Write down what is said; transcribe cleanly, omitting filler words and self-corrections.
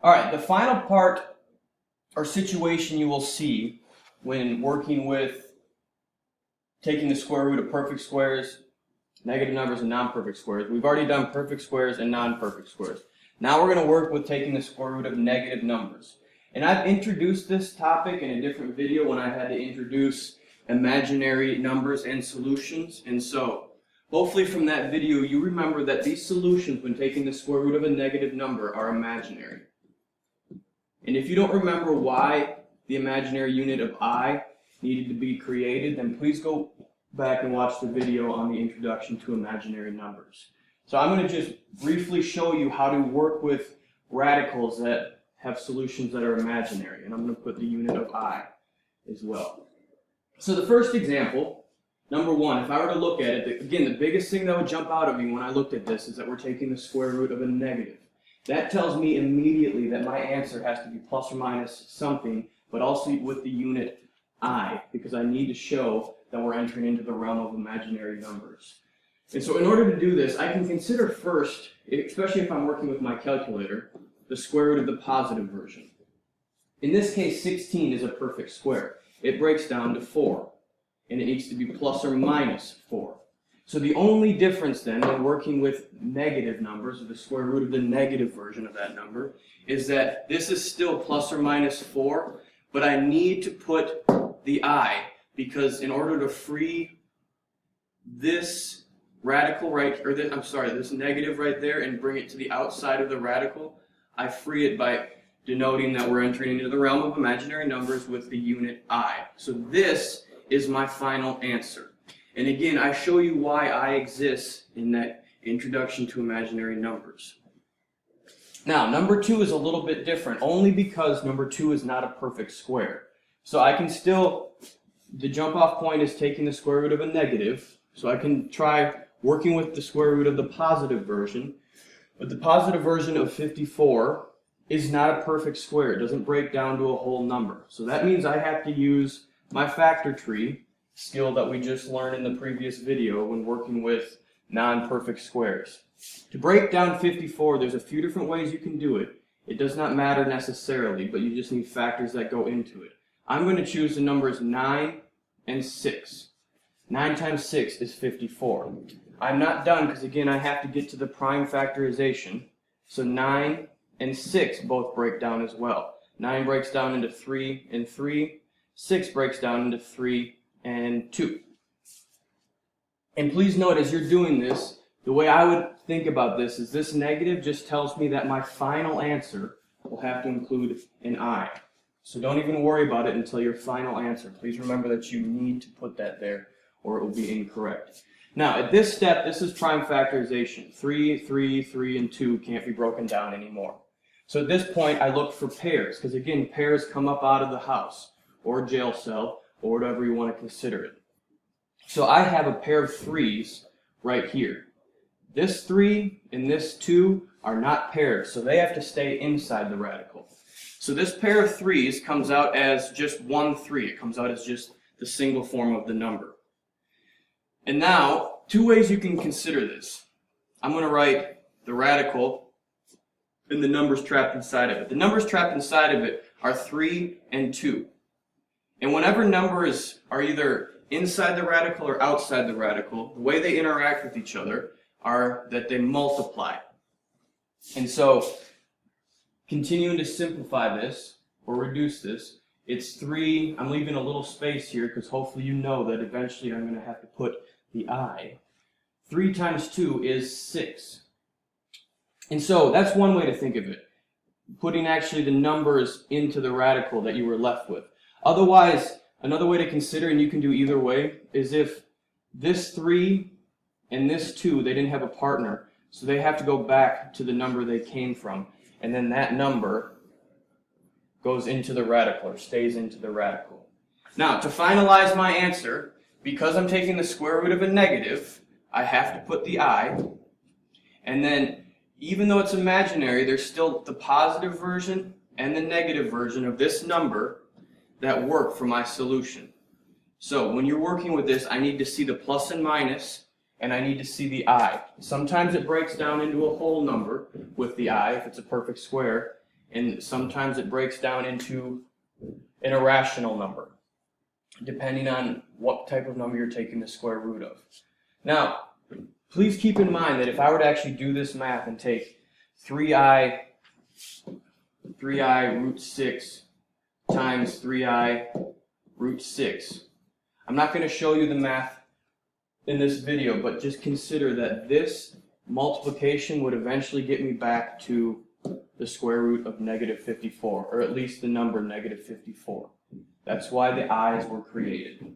All right, the final part or situation you will see when working with taking the square root of perfect squares, negative numbers, and non-perfect squares. We've already done perfect squares and non-perfect squares. Now we're going to work with taking the square root of negative numbers. And I've introduced this topic in a different video when I had to introduce imaginary numbers and solutions. And so, hopefully from that video you remember that these solutions when taking the square root of a negative number are imaginary. And if you don't remember why the imaginary unit of I needed to be created, then please go back and watch the video on the introduction to imaginary numbers. So I'm going to just briefly show you how to work with radicals that have solutions that are imaginary. And I'm going to put the unit of I as well. So the first example, number one, if I were to look at it, again, the biggest thing that would jump out at me when I looked at this is that we're taking the square root of a negative. That tells me immediately that my answer has to be plus or minus something, but also with the unit I, because I need to show that we're entering into the realm of imaginary numbers. And so in order to do this, I can consider first, especially if I'm working with my calculator, the square root of the positive version. In this case, 16 is a perfect square. It breaks down to 4, and it needs to be plus or minus 4. So the only difference then when working with negative numbers, or the square root of the negative version of that number, is that this is still plus or minus 4, but I need to put the I, because in order to free this radical right, or this negative right there and bring it to the outside of the radical, I free it by denoting that we're entering into the realm of imaginary numbers with the unit I. So this is my final answer. And again, I show you why I exist in that introduction to imaginary numbers. Now, number 2 is a little bit different, only because number 2 is not a perfect square. So I can still, the jump off point is taking the square root of a negative, so I can try working with the square root of the positive version. But the positive version of 54 is not a perfect square. It doesn't break down to a whole number. So that means I have to use my factor tree skill that we just learned in the previous video when working with non-perfect squares. To break down 54, there's a few different ways you can do it. It does not matter necessarily, but you just need factors that go into it. I'm going to choose the numbers 9 and 6. 9 times 6 is 54. I'm not done because, again, I have to get to the prime factorization. So 9 and 6 both break down as well. 9 breaks down into 3 and 3. 6 breaks down into 3 and 2. And please note, as you're doing this, the way I would think about this is this negative just tells me that my final answer will have to include an I. So don't even worry about it until your final answer. Please remember that you need to put that there or it will be incorrect. Now, at this step, this is prime factorization. 3, 3, 3, and 2 can't be broken down anymore. So at this point, I look for pairs, because again, pairs come up out of the house or jail cell, or whatever you want to consider it. So I have a pair of 3's right here. This 3 and this 2 are not pairs, so they have to stay inside the radical. So this pair of 3's comes out as just 1 3. It comes out as just the single form of the number. And now, 2 ways you can consider this. I'm going to write the radical and the numbers trapped inside of it. The numbers trapped inside of it are 3 and 2. And whenever numbers are either inside the radical or outside the radical, the way they interact with each other are that they multiply. And so, continuing to simplify this, or reduce this, it's 3, I'm leaving a little space here because hopefully you know that eventually I'm going to have to put the I. 3 times 2 is 6. And so, that's one way to think of it. Putting actually the numbers into the radical that you were left with. Otherwise, another way to consider, and you can do either way, is if this 3 and this 2, they didn't have a partner, so they have to go back to the number they came from, and then that number goes into the radical, or stays into the radical. Now, to finalize my answer, because I'm taking the square root of a negative, I have to put the I, and then, even though it's imaginary, there's still the positive version and the negative version of this number that work for my solution. So when you're working with this, I need to see the plus and minus, and I need to see the I. Sometimes it breaks down into a whole number with the I, if it's a perfect square, and sometimes it breaks down into an irrational number, depending on what type of number you're taking the square root of. Now, please keep in mind that if I were to actually do this math and take 3i root 6 times 3i root 6, I'm not going to show you the math in this video, but just consider that this multiplication would eventually get me back to the square root of negative 54, or at least the number negative 54. That's why the i's were created.